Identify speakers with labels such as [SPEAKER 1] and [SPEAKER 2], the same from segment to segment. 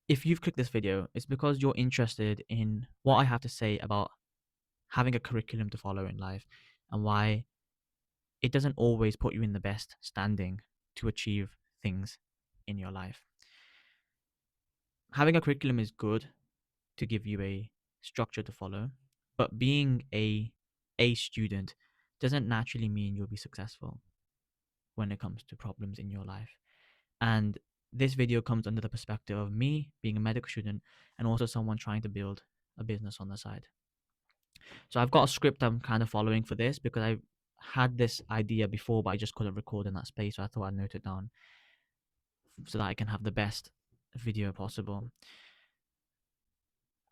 [SPEAKER 1] If you've clicked this video, it's because you're interested in what I have to say about having a curriculum to follow in life and why it doesn't always put you in the best standing to achieve things in your life. Having a curriculum is good to give you a structure to follow, but being a student doesn't naturally mean you'll be successful when it comes to problems in your life. And this video comes under the perspective of me being a medical student and also someone trying to build a business on the side. So I've got a script I'm kind of following for this because I had this idea before, but I just couldn't record in that space. So I thought I'd note it down so that I can have the best video possible.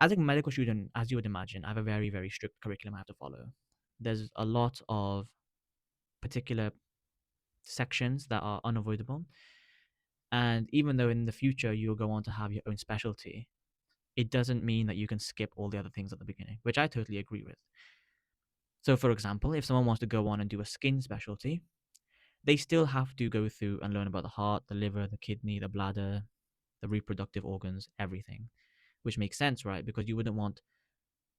[SPEAKER 1] As a medical student, as you would imagine, I have a very, very strict curriculum I have to follow. There's a lot of particular sections that are unavoidable. And even though in the future you'll go on to have your own specialty, it doesn't mean that you can skip all the other things at the beginning, which I totally agree with. So, for example, if someone wants to go on and do a skin specialty, they still have to go through and learn about the heart, the liver, the kidney, the bladder, the reproductive organs, everything, which makes sense, right? Because you wouldn't want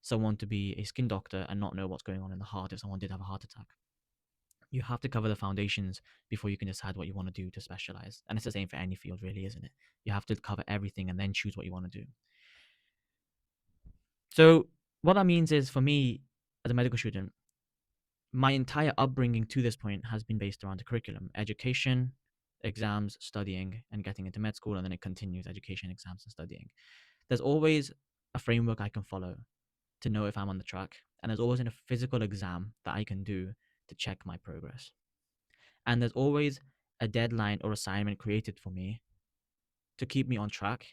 [SPEAKER 1] someone to be a skin doctor and not know what's going on in the heart if someone did have a heart attack. You have to cover the foundations before you can decide what you want to do to specialize. And it's the same for any field, really, isn't it? You have to cover everything and then choose what you want to do. So, what that means is for me as a medical student, my entire upbringing to this point has been based around the curriculum, education, exams, studying, and getting into med school. And then it continues education, exams, and studying. There's always a framework I can follow to know if I'm on the track. And there's always a physical exam that I can do to check my progress. And there's always a deadline or assignment created for me to keep me on track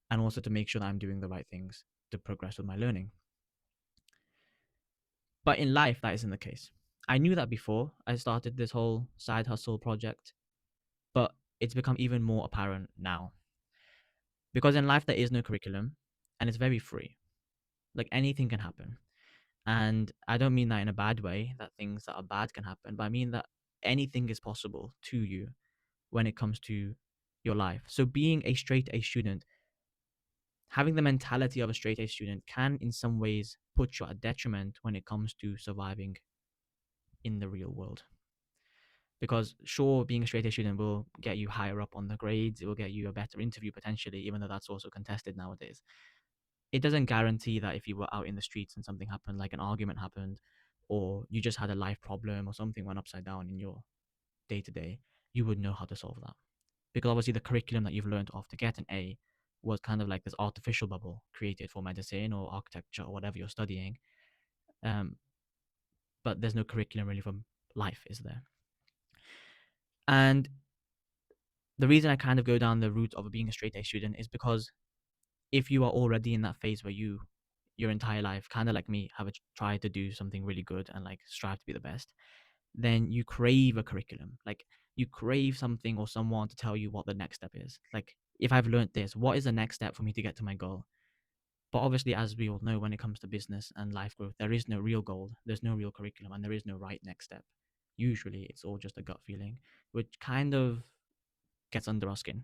[SPEAKER 1] and also to make sure that I'm doing the right things to progress with my learning. But in life, that isn't the case. I knew that before I started this whole side hustle project, but it's become even more apparent now. Because in life, there is no curriculum and it's very free. Like anything can happen. And I don't mean that in a bad way, that things that are bad can happen, but I mean that anything is possible to you when it comes to your life. So being a straight A student, having the mentality of a straight A student can in some ways put you at detriment when it comes to surviving in the real world. Because sure, being a straight A student will get you higher up on the grades, it will get you a better interview potentially, even though that's also contested nowadays. It doesn't guarantee that if you were out in the streets and something happened, like an argument happened, or you just had a life problem or something went upside down in your day to day, you would know how to solve that. Because obviously the curriculum that you've learned of to get an A was kind of like this artificial bubble created for medicine or architecture or whatever you're studying. Um, but there's no curriculum really for life, is there? And the reason I kind of go down the route of being a straight A student is because if you are already in that phase where your entire life, kind of like me, have tried to do something really good and like strive to be the best, then you crave a curriculum. Like you crave something or someone to tell you what the next step is. Like if I've learned this, what is the next step for me to get to my goal? But obviously, as we all know, when it comes to business and life growth, there is no real goal, there's no real curriculum, and there is no right next step. Usually, it's all just a gut feeling, which kind of gets under our skin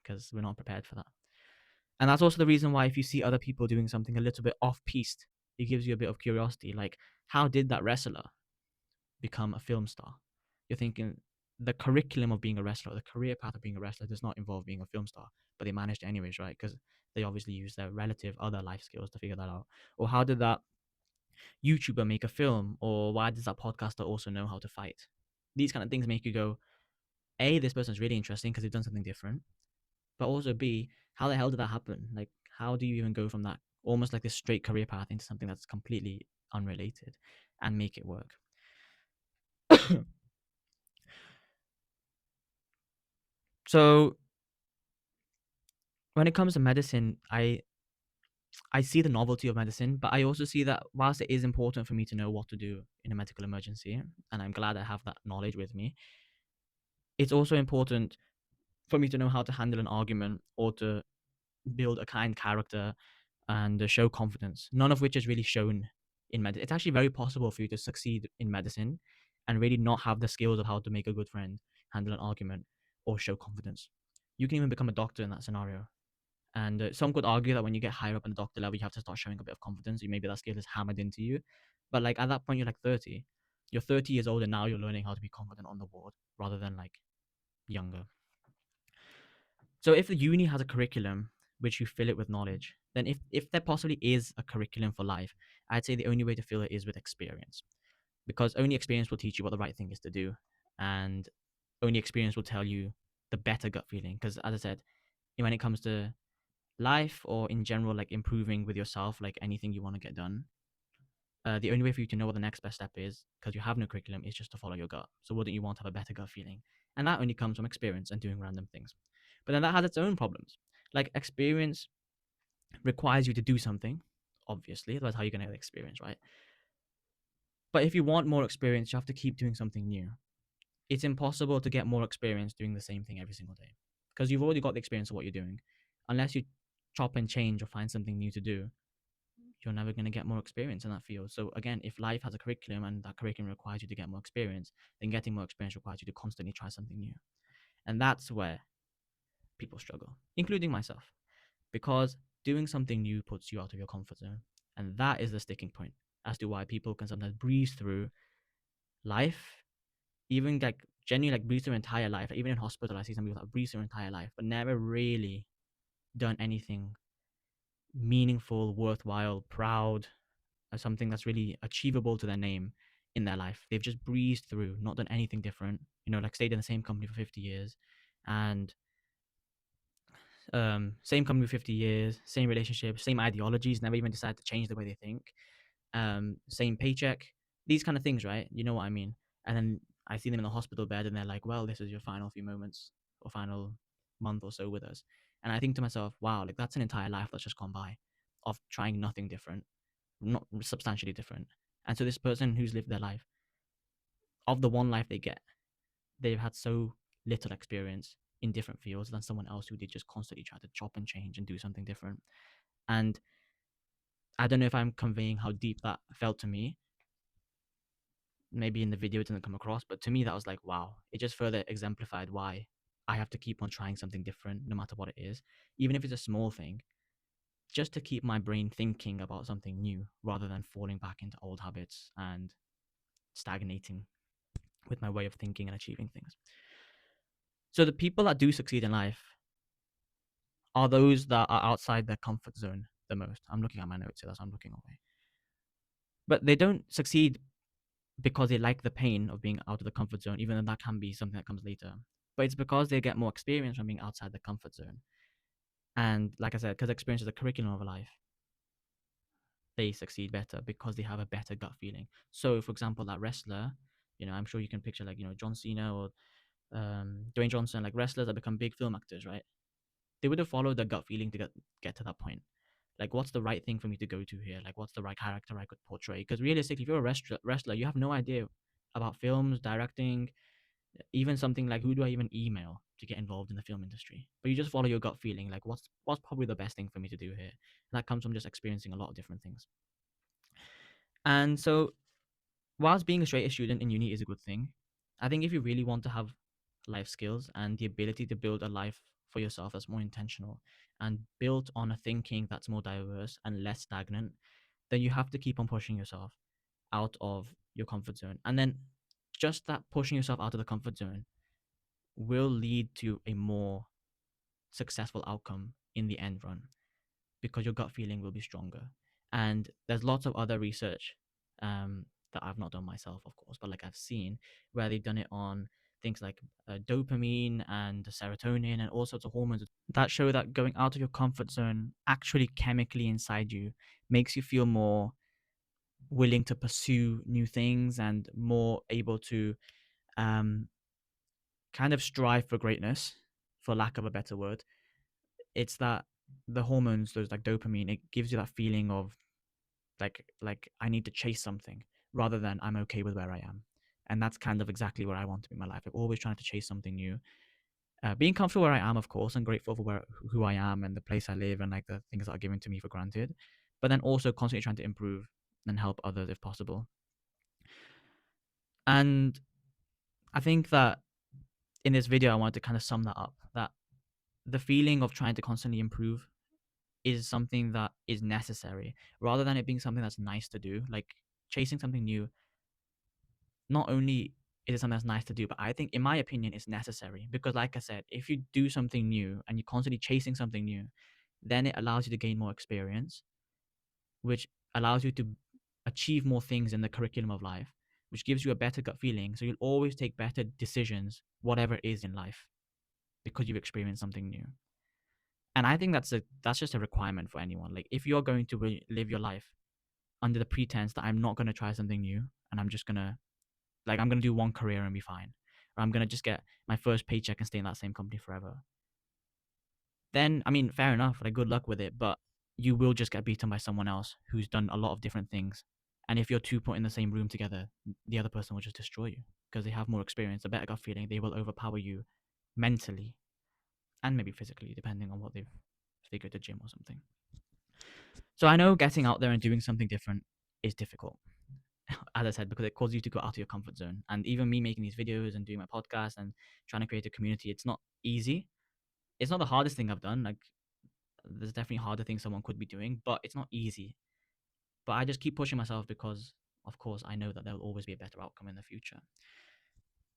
[SPEAKER 1] because we're not prepared for that. And that's also the reason why if you see other people doing something a little bit off piste, it gives you a bit of curiosity. Like, how did that wrestler become a film star? You're thinking the curriculum of being a wrestler, the career path of being a wrestler does not involve being a film star, but they managed it anyways, right? Because they obviously use their relative other life skills to figure that out. Or how did that YouTuber make a film? Or why does that podcaster also know how to fight? These kind of things make you go, A, this person's really interesting because they've done something different. But also B, how the hell did that happen? Like, how do you even go from that almost like this straight career path into something that's completely unrelated and make it work? So when it comes to medicine, I see the novelty of medicine, but I also see that whilst it is important for me to know what to do in a medical emergency, and I'm glad I have that knowledge with me, it's also important for me to know how to handle an argument or to build a kind character and show confidence, none of which is really shown in medicine. It's actually very possible for you to succeed in medicine and really not have the skills of how to make a good friend, handle an argument, or show confidence. You can even become a doctor in that scenario And some could argue that when you get higher up in the doctor level, you have to start showing a bit of confidence. Maybe that skill is hammered into you. But like at that point, you're like 30. You're 30 years old, and now you're learning how to be confident on the ward rather than like younger. So if the uni has a curriculum which you fill it with knowledge, then if there possibly is a curriculum for life, I'd say the only way to fill it is with experience, because only experience will teach you what the right thing is to do, and only experience will tell you the better gut feeling. Because as I said, when it comes to life or in general, like improving with yourself, like anything you want to get done, the only way for you to know what the next best step is, because you have no curriculum, is just to follow your gut. So wouldn't you want to have a better gut feeling? And that only comes from experience and doing random things. But then that has its own problems. Like experience requires you to do something, obviously. That's how you're gonna get experience, right? But if you want more experience, you have to keep doing something new. It's impossible to get more experience doing the same thing every single day, because you've already got the experience of what you're doing. Unless you chop and change or find something new to do, you're never going to get more experience in that field. So again, if life has a curriculum and that curriculum requires you to get more experience, then getting more experience requires you to constantly try something new. And that's where people struggle, including myself, because doing something new puts you out of your comfort zone. And that is the sticking point as to why people can sometimes breeze through life, even like genuinely like breeze through entire life. Like even in hospital, I see some people that breeze through entire life, but never really done anything meaningful, worthwhile, proud, or something that's really achievable to their name in their life. They've just breezed through, not done anything different, like stayed in the same company for 50 years and same company for 50 years, same relationship, same ideologies, never even decided to change the way they think, same paycheck, these kind of things, right? You know what I mean? And then I see them in the hospital bed and they're like, well, this is your final few moments or final month or so with us. And I think to myself, wow, like that's an entire life that's just gone by of trying nothing different, not substantially different. And so this person who's lived their life, of the one life they get, they've had so little experience in different fields than someone else who did just constantly try to chop and change and do something different. And I don't know if I'm conveying how deep that felt to me. Maybe in the video it didn't come across, but to me that was like, wow, it just further exemplified why I have to keep on trying something different no matter what it is, even if it's a small thing, just to keep my brain thinking about something new rather than falling back into old habits and stagnating with my way of thinking and achieving things. So the people that do succeed in life are those that are outside their comfort zone the most. I'm looking at my notes here, that's why I'm looking away. But they don't succeed because they like the pain of being out of the comfort zone, even though that can be something that comes later. But it's because they get more experience from being outside the comfort zone. And like I said, because experience is a curriculum of life, they succeed better because they have a better gut feeling. So, for example, that wrestler, I'm sure you can picture like, John Cena or Dwayne Johnson, like wrestlers that become big film actors, right? They would have followed their gut feeling to get to that point. Like, what's the right thing for me to go to here? Like, what's the right character I could portray? Because realistically, if you're a wrestler, you have no idea about films, directing, even something like who do I even email to get involved in the film industry? But you just follow your gut feeling, like what's probably the best thing for me to do here. And that comes from just experiencing a lot of different things. And so, whilst being a straight A student in uni is a good thing, I think if you really want to have life skills and the ability to build a life for yourself that's more intentional and built on a thinking that's more diverse and less stagnant, then you have to keep on pushing yourself out of your comfort zone. And then just that pushing yourself out of the comfort zone will lead to a more successful outcome in the end run, because your gut feeling will be stronger. And there's lots of other research that I've not done myself, of course, but like I've seen where they've done it on things like dopamine and serotonin and all sorts of hormones that show that going out of your comfort zone actually chemically inside you makes you feel more willing to pursue new things and more able to um, kind of strive for greatness, for lack of a better word. It's that the hormones, those like dopamine, it gives you that feeling of like I need to chase something rather than I'm okay with where I am. And that's kind of exactly where I want to be in my life. Like always trying to chase something new. Being comfortable where I am, of course, and grateful for who I am and the place I live and like the things that are given to me for granted. But then also constantly trying to improve and help others if possible. And I think that in this video, I wanted to kind of sum that up. That the feeling of trying to constantly improve is something that is necessary rather than it being something that's nice to do. Like chasing something new, not only is it something that's nice to do, but I think, in my opinion, it's necessary because, like I said, if you do something new and you're constantly chasing something new, then it allows you to gain more experience, which allows you to achieve more things in the curriculum of life, which gives you a better gut feeling. So you'll always take better decisions, whatever it is in life, because you've experienced something new. And I think that's just a requirement for anyone. Like if you're going to live your life under the pretense that I'm not going to try something new and I'm just going to, like, I'm going to do one career and be fine, or I'm going to just get my first paycheck and stay in that same company forever, then I mean, fair enough, like good luck with it, but you will just get beaten by someone else who's done a lot of different things. And if you're two put in the same room together, the other person will just destroy you because they have more experience, a better gut feeling. They will overpower you mentally and maybe physically, depending on what they've, if they go to gym or something. So I know getting out there and doing something different is difficult, as I said, because it causes you to go out of your comfort zone. And even me making these videos and doing my podcast and trying to create a community, it's not easy. It's not the hardest thing I've done. Like there's definitely harder things someone could be doing, but it's not easy. But I just keep pushing myself because, of course, I know that there will always be a better outcome in the future.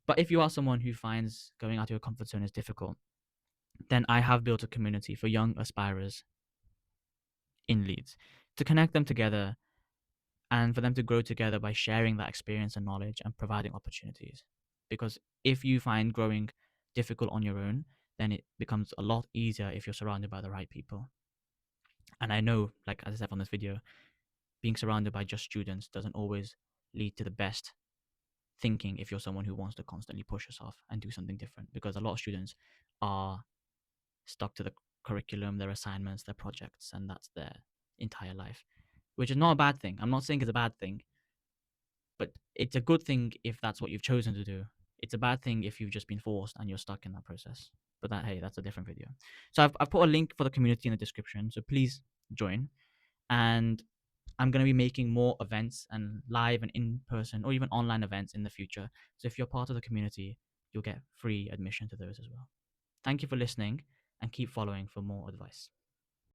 [SPEAKER 1] But if you are someone who finds going out of your comfort zone is difficult, then I have built a community for young aspirers in Leeds to connect them together and for them to grow together by sharing that experience and knowledge and providing opportunities. Because if you find growing difficult on your own, then it becomes a lot easier if you're surrounded by the right people. And I know, like as I said on this video, being surrounded by just students doesn't always lead to the best thinking if you're someone who wants to constantly push yourself and do something different, because a lot of students are stuck to the curriculum, their assignments, their projects, and that's their entire life, which is not a bad thing. I'm not saying it's a bad thing, but it's a good thing if that's what you've chosen to do. It's a bad thing if you've just been forced and you're stuck in that process. But that, hey, that's a different video. So I've put a link for the community in the description, so please join. And I'm going to be making more events and live and in person or even online events in the future. So if you're part of the community, you'll get free admission to those as well. Thank you for listening and keep following for more advice.